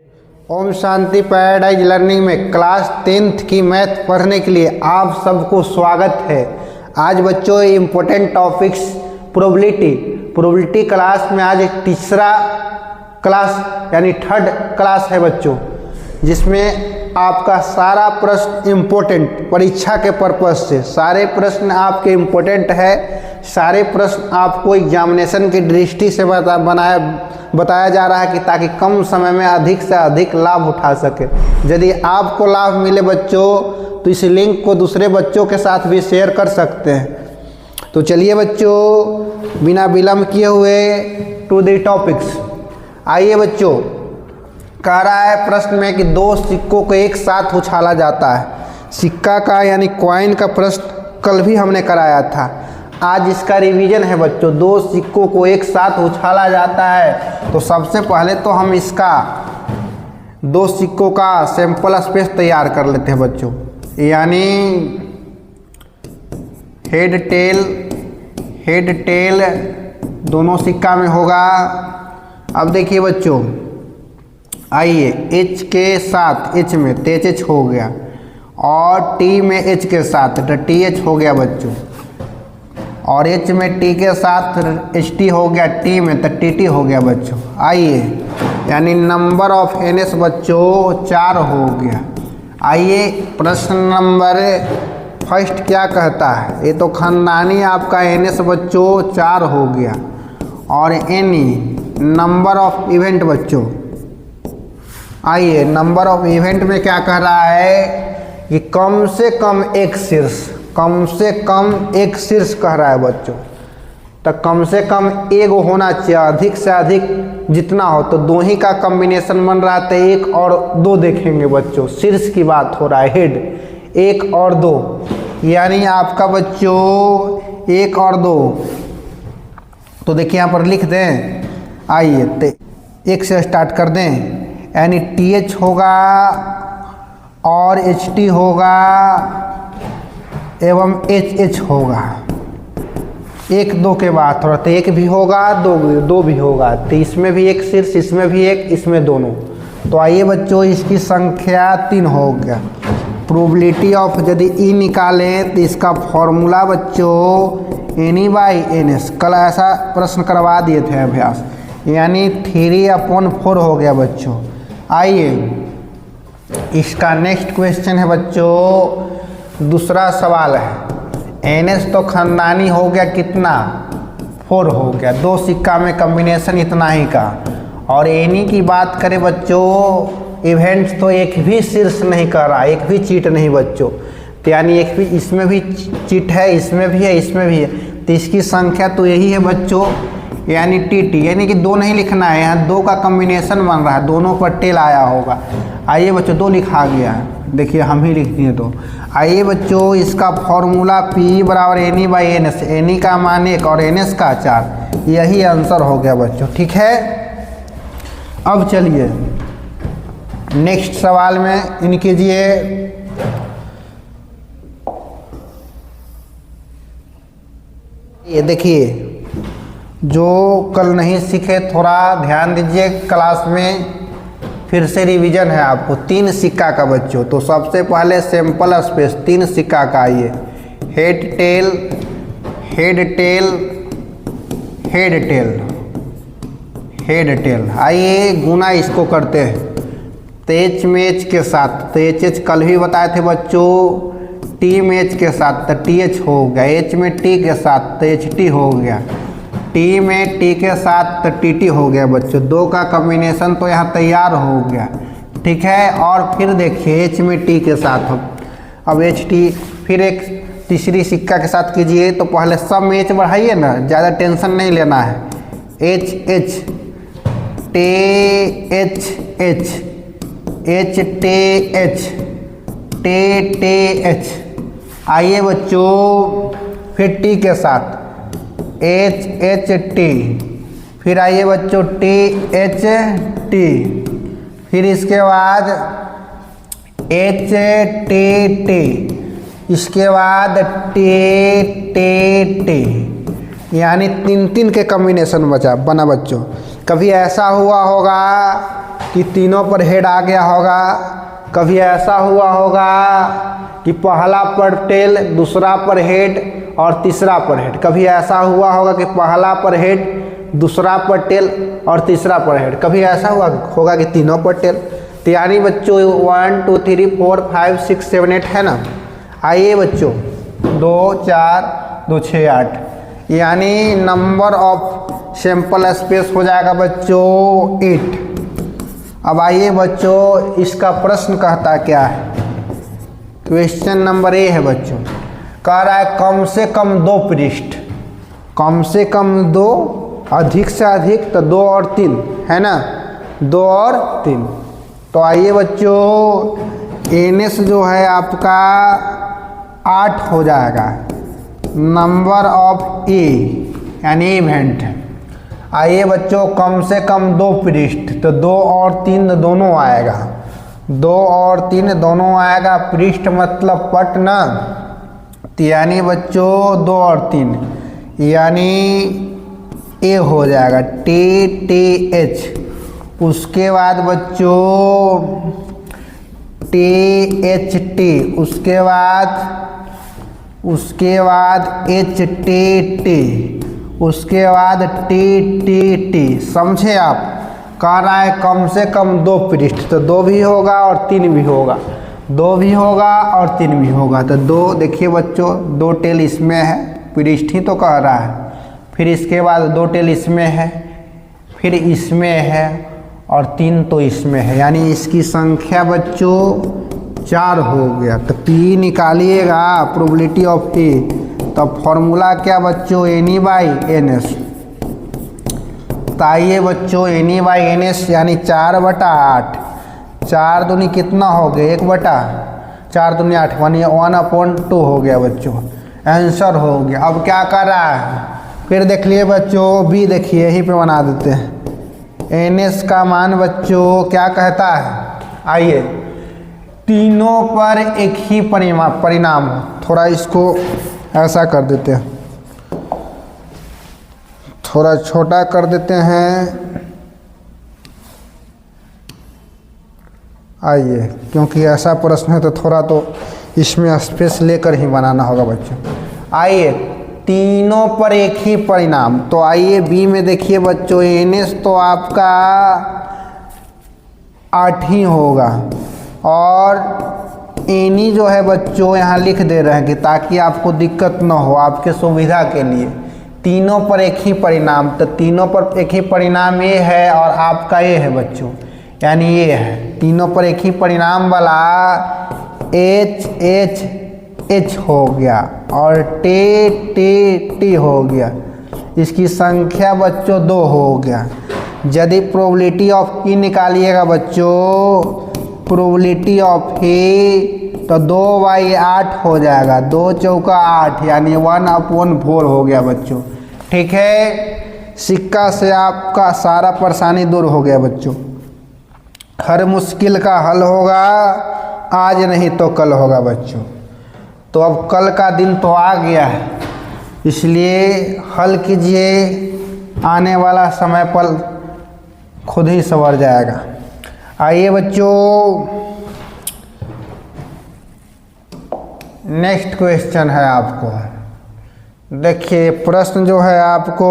Om Shanti paradise learning में class 10th की math पढ़ने के लिए आप सबको स्वागत है। आज बच्चों इम्पोर्टेंट टॉपिक्स प्रोबेबिलिटी क्लास में आज एक तीसरा क्लास यानी थर्ड क्लास है बच्चों, जिसमें आपका सारा प्रश्न इम्पोर्टेंट परीक्षा के पर्पज से सारे प्रश्न आपके इम्पोर्टेंट है। सारे प्रश्न आपको एग्जामिनेशन की दृष्टि से बताया जा रहा है कि ताकि कम समय में अधिक से अधिक लाभ उठा सके। यदि आपको लाभ मिले बच्चों तो इस लिंक को दूसरे बच्चों के साथ भी शेयर कर सकते हैं। तो चलिए बच्चों बिना विलम्ब किए हुए टू द टॉपिक्स आइए बच्चों। कह रहा है प्रश्न में कि दो सिक्कों को एक साथ उछाला जाता है। सिक्का का यानी कॉइन का प्रश्न कल भी हमने कराया था। आज इसका रिवीजन है बच्चों। दो सिक्कों को एक साथ उछाला जाता है तो सबसे पहले तो हम इसका दो सिक्कों का सैंपल स्पेस तैयार कर लेते हैं बच्चों, यानी हेड टेल दोनों सिक्का में होगा। अब देखिए बच्चों, आइए एच के साथ एच में तेज एच हो गया और टी में एच के साथ तो टी एच हो गया बच्चों, और एच में टी के साथ एच टी हो गया, टी में तो टी टी हो गया बच्चों। आइए यानी नंबर ऑफ एन एस बच्चों 4 हो गया। आइए प्रश्न नंबर फर्स्ट क्या कहता है। ये तो खानदानी आपका एन एस बच्चों 4 हो गया, और एनी नंबर ऑफ इवेंट बच्चों। आइए नंबर ऑफ इवेंट में क्या कह रहा है कि कम से कम एक शीर्ष कह रहा है बच्चों। तो कम से कम एक होना चाहिए, अधिक से अधिक जितना हो तो दो ही का कॉम्बिनेशन बन रहा है तो एक और दो देखेंगे बच्चों। शीर्ष की बात हो रहा है, हेड 1 और 2 यानी आपका बच्चों 1 और 2। तो देखिए यहाँ पर लिख दें। आइए तो 1 से स्टार्ट कर दें, यानी टी एच होगा और एच टी होगा एवं एच एच होगा। 1 2 के बाद थोड़ा तो 1 भी होगा, 2 भी होगा, तो इसमें भी एक शीर्ष, इसमें भी एक, इसमें दोनों। तो आइए बच्चों इसकी संख्या 3 हो गया। प्रोबेबिलिटी ऑफ यदि ई निकालें तो इसका फॉर्मूला बच्चों एनी बाई एन एस। कल ऐसा प्रश्न करवा दिए थे अभ्यास, यानी 3/4 हो गया बच्चों। आइए इसका नेक्स्ट क्वेश्चन है बच्चों, दूसरा सवाल है। एन एस तो खानदानी हो गया कितना, 4 हो गया, 2 सिक्का में कॉम्बिनेशन इतना ही का। और एनी की बात करें बच्चों, इवेंट्स तो एक भी शीर्ष नहीं कर रहा, एक भी चीट नहीं बच्चों। तो यानी एक भी, इसमें भी चीट है, इसमें भी है, इसमें भी है, तो इसकी संख्या तो यही है बच्चों, यानी टी टी। यानी कि 2 नहीं लिखना है, यहाँ 2 का कॉम्बिनेशन बन रहा है, दोनों पर टेल आया होगा। आइए बच्चों 2 लिखा गया है, देखिए हम ही लिख दिए 2। आइए बच्चों इसका फॉर्मूला पी बराबर any by N S. Any का मान 1 और एन एस का 4, यही आंसर हो गया बच्चों। ठीक है, अब चलिए नेक्स्ट सवाल में इन कीजिए। ये देखिए, जो कल नहीं सीखे थोड़ा ध्यान दीजिए, क्लास में फिर से रिवीजन है आपको। 3 सिक्का का बच्चों। तो सबसे पहले सैंपल स्पेस 3 सिक्का का। आइए head tail head tail head tail head tail. आइए गुना इसको करते हैं तेज में एच के साथ, तो एच एच कल भी बताए थे बच्चों। टी में एच के साथ तो टी एच हो गया, एच में टी के साथ तो एच टी हो गया, टी में टी के साथ तो टी टी हो गया बच्चों। 2 का कॉम्बिनेशन तो यहाँ तैयार हो गया। ठीक है, और फिर देखिए एच में टी के साथ हो। अब एच टी फिर एक तीसरी सिक्का के साथ कीजिए। तो पहले सब में एच बढ़ाइए ना, ज़्यादा टेंशन नहीं लेना है। एच एच टे एच एच एच टे एच टे टे एच। आइए बच्चों फिर टी के साथ एच एच टी, फिर आइए बच्चों टी एच टी, फिर इसके बाद एच टी टी, इसके बाद टी टी टी, यानी 3 के कॉम्बिनेशन बना बच्चों। कभी ऐसा हुआ होगा कि तीनों पर हेड आ गया होगा, कभी ऐसा हुआ होगा कि पहला पर टेल, दूसरा पर हेड और तीसरा पर हेड, कभी ऐसा हुआ होगा कि पहला पर हेड, दूसरा पर टेल और तीसरा पर हेड, कभी ऐसा हुआ होगा कि तीनों पर टेल। तो यानी बच्चों 1 2 3 4 5 6 7 8 है ना। आइए बच्चों 2 4 2 6 8, यानी नंबर ऑफ सैंपल स्पेस हो जाएगा बच्चों 8। अब आइए बच्चों इसका प्रश्न कहता क्या है। क्वेश्चन नंबर ए है बच्चों, कह रहा है कम से कम 2 पृष्ठ, कम से कम 2, अधिक से अधिक तो 2 और 3 है ना, 2 और 3। तो आइए बच्चों एनएस जो है आपका 8 हो जाएगा, नंबर ऑफ ए यानी इवेंट। आइए बच्चों कम से कम 2 पृष्ठ, तो 2 और 3 दोनों आएगा, 2 और 3 दोनों आएगा, पृष्ठ मतलब पट ना। तो यानी बच्चों 2 और 3 यानी ए हो जाएगा TTH। उसके बाद बच्चों THT, उसके बाद HTT, उसके बाद TTT। समझे आप, कह रहा है कम से कम 2 पृष्ठ, तो 2 भी होगा और 3 भी होगा, 2 भी होगा और 3 भी होगा। तो 2 देखिए बच्चों 2 टेल इसमें है, पृष्ठ ही तो कह रहा है, फिर इसके बाद 2 टेल इसमें है, फिर इसमें है और 3 तो इसमें है, यानी इसकी संख्या बच्चों 4 हो गया। तो P निकालिएगा प्रोबेबिलिटी ऑफ ए, तब फॉर्मूला क्या बच्चों NE/NS। तो आइए बच्चों NE/NS यानी 4/8, 4 दूनी कितना हो गया 1/4 दूनी 8 यानी 1/2 हो गया बच्चों, आंसर हो गया। अब क्या कर रहा है, फिर देख लिए बच्चों बी, देखिए यहीं पे बना देते हैं। NS का मान बच्चों क्या कहता है, आइए तीनों पर एक ही परिणाम हो। थोड़ा इसको ऐसा कर देते हैं, थोड़ा छोटा कर देते हैं। आइए क्योंकि ऐसा प्रश्न है तो थोड़ा तो इसमें स्पेस लेकर ही बनाना होगा बच्चों। आइए तीनों पर एक ही परिणाम, तो आइए बी में देखिए बच्चों NS तो आपका 8 ही होगा और NE जो है बच्चों यहाँ लिख दे रहे हैं कि ताकि आपको दिक्कत ना हो, आपके सुविधा के लिए। तीनों पर एक ही परिणाम, तो तीनों पर एक ही परिणाम ये है और आपका ये है बच्चों, यानी ये है तीनों पर एक ही परिणाम वाला H हो गया और T हो गया। इसकी संख्या बच्चों 2 हो गया। यदि प्रोबेबिलिटी ऑफ E निकालिएगा बच्चों, प्रोबेबिलिटी ऑफ ए तो 2/8 हो जाएगा, 2 चौका 8 यानी 1/4 हो गया बच्चों। ठीक है, सिक्का से आपका सारा परेशानी दूर हो गया बच्चों। हर मुश्किल का हल होगा, आज नहीं तो कल होगा बच्चों। तो अब कल का दिन तो आ गया है, इसलिए हल कीजिए, आने वाला समय पर खुद ही संवर जाएगा। आइए बच्चों नेक्स्ट क्वेश्चन है आपको। देखिए प्रश्न जो है आपको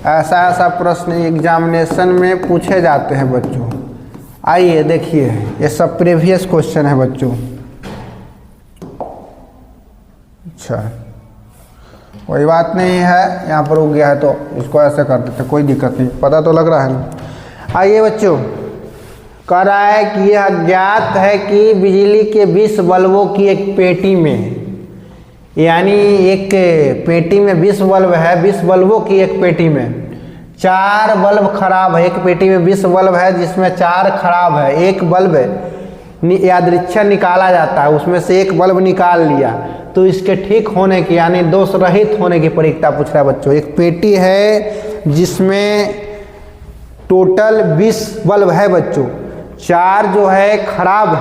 ऐसा प्रश्न एग्जामिनेशन में पूछे जाते हैं बच्चों। आइए देखिए, ये सब प्रीवियस क्वेश्चन है बच्चों। अच्छा कोई बात नहीं है, यहाँ पर हो गया है तो इसको ऐसे कर देते, कोई दिक्कत नहीं, पता तो लग रहा है ना। आइए बच्चों, कह रहा है कि यह ज्ञात है कि बिजली के 20 बल्बों की एक पेटी में, यानी एक पेटी में 20 बल्ब है, 20 बल्बों की एक पेटी में 4 बल्ब खराब है। एक पेटी में 20 बल्ब है जिसमें 4 खराब है, एक बल्ब यादृच्छिक निकाला जाता है, उसमें से एक बल्ब निकाल लिया तो इसके ठीक होने की यानी दोष रहित होने की परीक्षा पूछ रहा है बच्चों। एक पेटी है जिसमें टोटल 20 बल्ब है बच्चों, 4 जो है खराब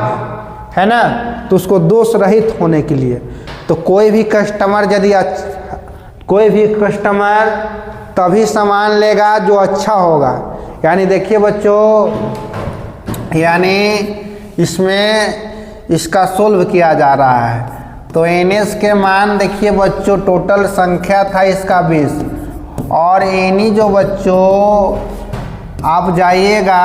है ना, तो उसको दोष रहित होने के लिए तो कोई भी कस्टमर तभी सामान लेगा जो अच्छा होगा। यानी देखिए बच्चों यानी इसमें इसका सोल्व किया जा रहा है। तो NS के मान देखिए बच्चों, टोटल संख्या था इसका 20 और NE जो बच्चों आप जाइएगा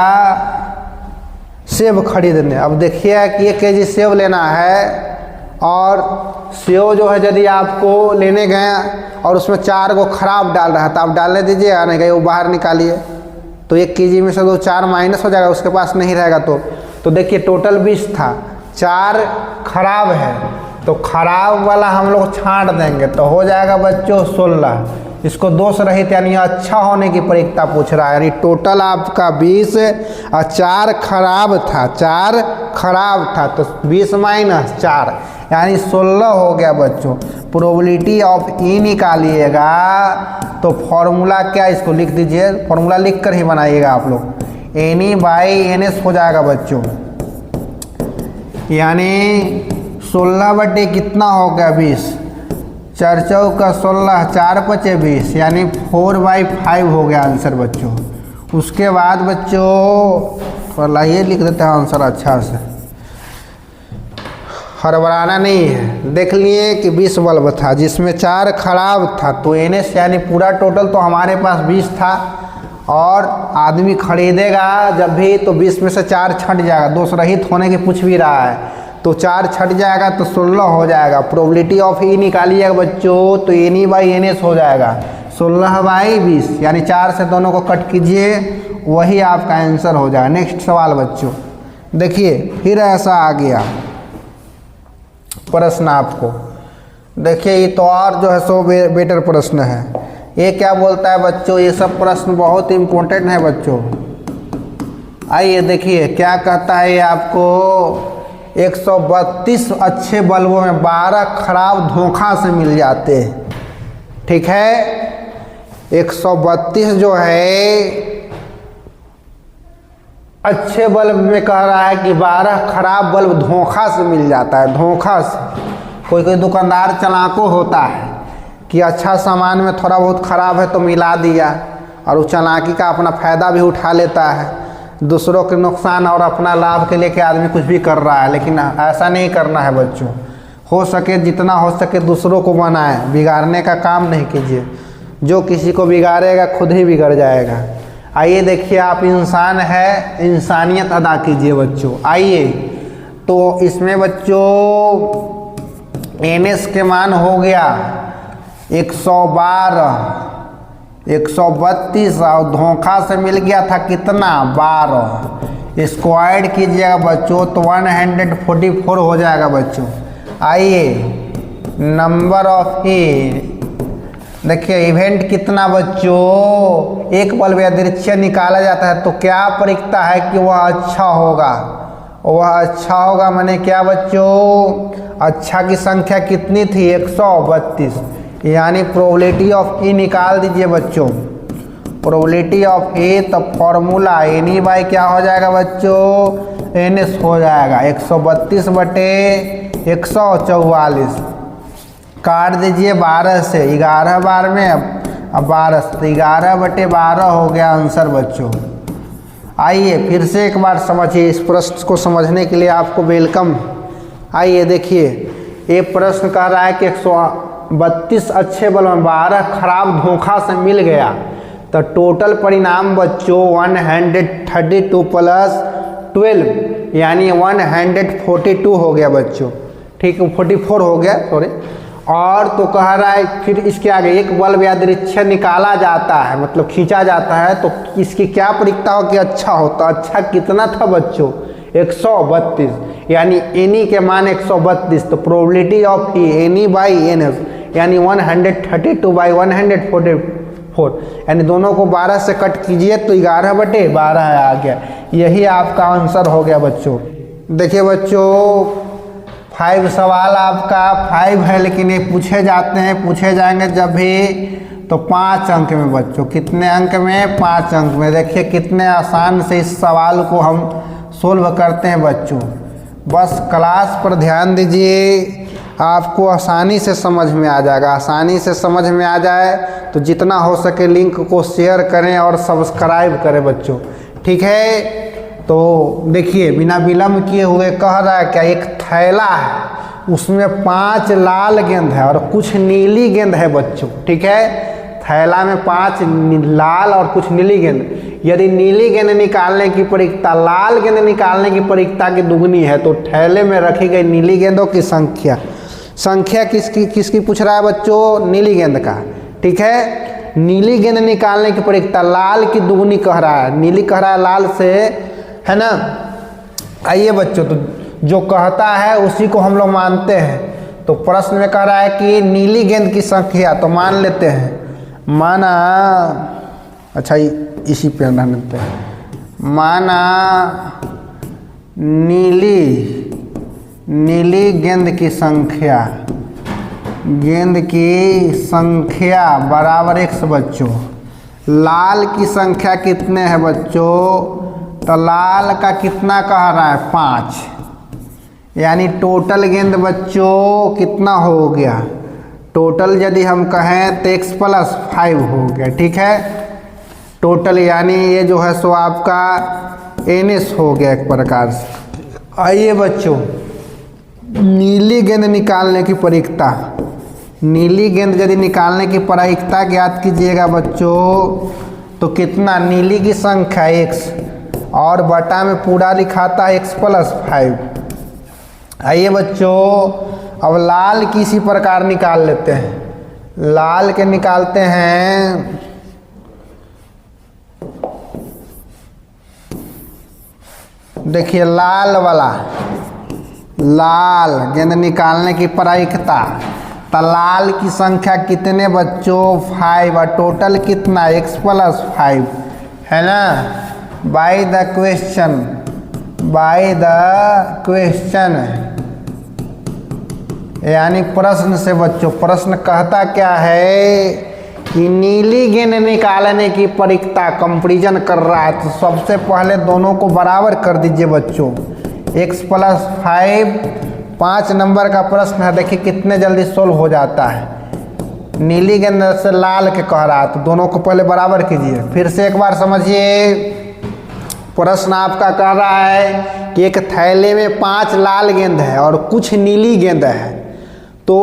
सेब खरीदने। अब देखिए कि 1 केजी सेब लेना है और सेब जो है यदि आपको लेने गए और उसमें 4 को खराब डाल रहा है तो आप डालने दीजिए, नहीं गए वो बाहर निकालिए। तो 1 केजी में से तो 4 माइनस हो जाएगा, उसके पास नहीं रहेगा। तो देखिए टोटल 20 था, 4 खराब है, तो खराब वाला हम लोग छांट देंगे तो हो जाएगा बच्चों 16। इसको दोष रहित यानी अच्छा होने की परीक्षा पूछ रहा है। यानी टोटल आपका 20 और 4 खराब था, 4 खराब था, तो 20 माइनस 4 यानी 16 हो गया बच्चों। प्रोबेबिलिटी ऑफ ई निकालिएगा तो फॉर्मूला क्या, इसको लिख दीजिए, फॉर्मूला लिख कर ही बनाइएगा आप लोग। NE बाई NS हो जाएगा बच्चों, यानी 16 बटे कितना हो गया 20, 4 चौका 16, 4 पचे 20 यानी 4/5 हो गया आंसर बच्चों। उसके बाद बच्चों लाइए लिख देते हैं आंसर अच्छा से, हड़बड़ाना नहीं है। देख लिए कि 20 बल्ब था जिसमें 4 खराब था, तो NS यानी पूरा टोटल तो हमारे पास 20 था और आदमी खरीदेगा जब भी तो 20 में से 4 छट जाएगा, दोष रहित होने की पूछ भी रहा है, तो 4 छट जाएगा तो 16 हो जाएगा। प्रोबेबिलिटी ऑफ ई निकालिएगा बच्चों तो NE बाई NS हो जाएगा 16/20 यानी 4 से दोनों को कट कीजिए, वही आपका आंसर हो जाएगा। नेक्स्ट सवाल बच्चों देखिए, फिर ऐसा आ गया प्रश्न आपको, देखिए ये तो और जो है सो बेटर प्रश्न है। ये क्या बोलता है बच्चों, ये सब प्रश्न बहुत इम्पोर्टेंट है बच्चों। आइए देखिए क्या कहता है ये आपको, 132 अच्छे बल्बों में 12 खराब धोखा से मिल जाते हैं। ठीक है, 132 जो है अच्छे बल्ब में कह रहा है कि 12 खराब बल्ब धोखा से मिल जाता है। धोखा से कोई कोई दुकानदार चालाको होता है कि अच्छा सामान में थोड़ा बहुत ख़राब है तो मिला दिया, और उस चालाकी का अपना फ़ायदा भी उठा लेता है, दूसरों के नुकसान और अपना लाभ के लिए के आदमी कुछ भी कर रहा है। लेकिन ऐसा नहीं करना है बच्चों, हो सके जितना हो सके दूसरों को बनाए, बिगाड़ने का काम नहीं कीजिए। जो किसी को बिगाड़ेगा खुद ही बिगड़ जाएगा। आइए देखिए, आप इंसान है, इंसानियत अदा कीजिए बच्चों। आइए तो इसमें बच्चों NS के मान हो गया 112, 132 और धोखा से मिल गया था कितना 12। इसको ऐड कीजिएगा बच्चों तो 144 हो जाएगा बच्चों। आइए नंबर ऑफ ई देखिए, इवेंट कितना बच्चों, एक बल्ब यादृच्छिक निकाला जाता है तो क्या परीक्षता है कि वह अच्छा होगा, वह अच्छा होगा माने क्या बच्चों, अच्छा की संख्या कितनी थी 132, यानी प्रोबेबिलिटी ऑफ ई निकाल दीजिए बच्चों। प्रोबेबिलिटी ऑफ ए तो फॉर्मूला NE बाई क्या हो जाएगा बच्चों, NS हो जाएगा। 132 बटे 144 काट दीजिए 12 से, 11 बार में अब 12 तो 11 बटे 12 हो गया आंसर बच्चों। आइए फिर से एक बार समझिए, इस प्रश्न को समझने के लिए आपको वेलकम। आइए देखिए, ये प्रश्न कह रहा है कि 132 अच्छे बल्ब में 12 खराब धोखा से मिल गया, तो टोटल परिणाम बच्चों 132 प्लस 12 यानी 142 हो गया बच्चों। ठीक है, 44 हो गया सॉरी। और तो कह रहा है फिर इसके आगे एक बल्ब यादृच्छिक निकाला जाता है, मतलब खींचा जाता है, तो इसकी क्या परीक्षता हो कि अच्छा होता। अच्छा कितना था बच्चों 132, यानी NE के मान 132, तो probability of NE by NS यानी 132/144 यानी दोनों को 12 से कट कीजिए तो 11 बटे 12 आ गया। यही आपका आंसर हो गया बच्चों। देखिए बच्चों 5 सवाल आपका 5 है, लेकिन ये पूछे जाते हैं, पूछे जाएंगे जब भी तो 5 अंक में बच्चों। कितने अंक में, 5 अंक में। देखिए कितने आसान से इस सवाल को हम सोल्व करते हैं बच्चों। बस क्लास पर ध्यान दीजिए, आपको आसानी से समझ में आ जाएगा। आसानी से समझ में आ जाए तो जितना हो सके लिंक को शेयर करें और सब्सक्राइब करें बच्चों। ठीक है, तो देखिए बिना विलम्ब किए हुए कह रहा है क्या, एक थैला है उसमें 5 लाल गेंद है और कुछ नीली गेंद है बच्चों, ठीक है। थैला में 5 लाल और कुछ नीली गेंद। यदि नीली गेंद निकालने की प्रायिकता लाल गेंद निकालने की प्रायिकता की दुगनी है तो थैले में रखी गई नीली गेंदों की संख्या किसकी पूछ रहा है बच्चों, नीली गेंद का, ठीक है। नीली गेंद निकालने की प्रायिकता लाल की दुगनी कह रहा है, नीली कह रहा है लाल से, है ना। आइए बच्चों, तो जो कहता है उसी को हम लोग मानते हैं। तो प्रश्न में कह रहा है कि नीली गेंद की संख्या, तो मान लेते हैं, माना, अच्छा इसी पे रहने देते हैं, माना नीली गेंद की संख्या बराबर x बच्चों। लाल की संख्या कितने हैं बच्चों, तो लाल का कितना कह रहा है 5, यानी टोटल गेंद बच्चों कितना हो गया, टोटल यदि हम कहें तो x + 5 हो गया, ठीक है। टोटल यानी ये जो है सो आपका NS हो गया एक प्रकार से। आइए बच्चों, नीली गेंद निकालने की प्रायिकता, नीली गेंद यदि निकालने की प्रायिकता ज्ञात कीजिएगा बच्चों, तो कितना, नीली की संख्या x और बटा में पूरा लिखाता है x + 5। आइए बच्चों, अब लाल की इसी प्रकार निकाल लेते हैं, लाल के निकालते हैं। देखिए लाल वाला, लाल गेंद निकालने की प्रायिकता, तो लाल की संख्या कितने बच्चों 5 और टोटल कितना x + 5, है ना। बाय द क्वेश्चन यानी प्रश्न से बच्चों, प्रश्न कहता क्या है कि नीली गेंद निकालने की प्रायिकता कंपैरिजन कर रहा है। तो सबसे पहले दोनों को बराबर कर दीजिए बच्चों, x + 5, 5 नंबर का प्रश्न है, देखिए कितने जल्दी सोल्व हो जाता है। नीली गेंद से लाल के कह रहा है, तो दोनों को पहले बराबर कीजिए। फिर से एक बार समझिए, प्रश्न आपका कह रहा है कि एक थैले में 5 लाल गेंद है और कुछ नीली गेंद है। तो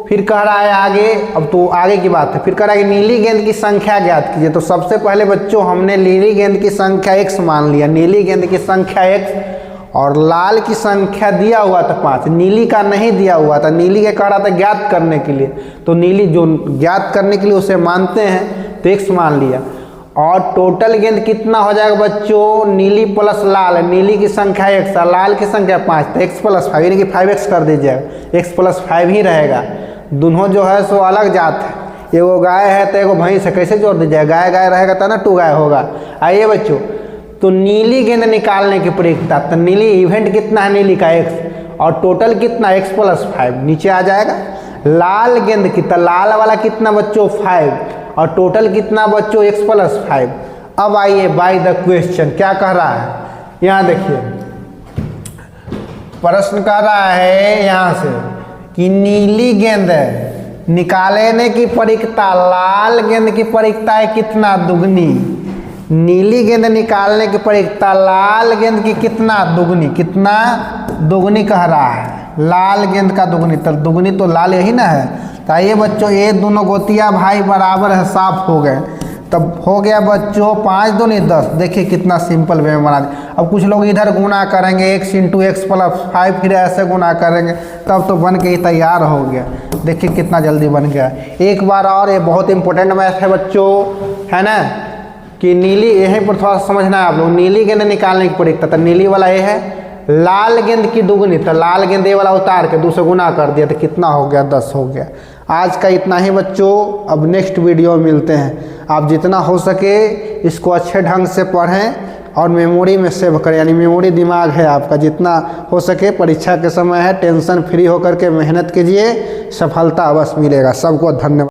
फिर कह रहा है आगे, अब तो आगे की बात है, फिर कह रहा है कि नीली गेंद की संख्या ज्ञात कीजिए। तो सबसे पहले बच्चों हमने नीली गेंद की संख्या x मान लिया, नीली गेंद की संख्या x और लाल की संख्या दिया हुआ था 5, नीली का नहीं दिया हुआ था, नीली के कह रहा था ज्ञात करने के लिए। तो नीली जो ज्ञात करने के लिए उसे मानते हैं, तो x मान लिया। और टोटल गेंद कितना हो जाएगा बच्चों, नीली प्लस लाल, नीली की संख्या x और लाल की संख्या 5, तो x + 5 यानी कि 5x कर दीजिएगा, x + 5 ही रहेगा। दोनों जो है सो अलग जात है, एगो गाय है तो एगो भैंस है, कैसे जोड़ दीजिएगा, गाय रहेगा तो ना 2 गाय होगा। आइए बच्चों, तो नीली गेंद निकालने की प्रायिकता, तो नीली इवेंट कितना है, नीली का x और टोटल कितना x + 5 नीचे आ जाएगा। लाल गेंद की, तो लाल वाला कितना बच्चों 5 और टोटल कितना बच्चों x + 5। अब आइए बाय द क्वेश्चन क्या कह रहा है, यहाँ देखिए प्रश्न कह रहा है यहाँ से कि नीली गेंद निकालने की प्रायिकता लाल गेंद की प्रायिकता है कितना, दुगनी। नीली गेंद निकालने की प्रायिकता लाल गेंद की कितना, दुगनी, कितना दुगनी कह रहा है, लाल गेंद का दुगनी। तो दुगनी तो लाल यही ना है। तो आइए बच्चों, ये दोनों गोतिया भाई बराबर है, साफ हो गए। तब हो गया बच्चों 5 दूनी 10। देखिए कितना सिंपल वे में बना दिया। अब कुछ लोग इधर गुना करेंगे x × x + 5, फिर ऐसे गुना करेंगे, तब तो बन के ही तैयार हो गया। देखिए कितना जल्दी बन गया। एक बार और, ये बहुत इंपॉर्टेंट मैथ है बच्चों, है ना, कि नीली, यहीं पर थोड़ा समझना है आप लोग। नीली गेंद निकालने की प्रायिकता, तो नीली वाला ये है, लाल गेंद की दुगनी, तो लाल गेंद ये वाला उतार के 2 से गुना कर दिया, तो कितना हो गया, 10 हो गया। आज का इतना ही बच्चों, अब नेक्स्ट वीडियो में मिलते हैं। आप जितना हो सके इसको अच्छे ढंग से पढ़ें और मेमोरी में सेव करें, यानी मेमोरी दिमाग है आपका, जितना हो सके परीक्षा के समय है टेंशन फ्री होकर के मेहनत कीजिए, सफलता अवश्य मिलेगा। सबको धन्यवाद।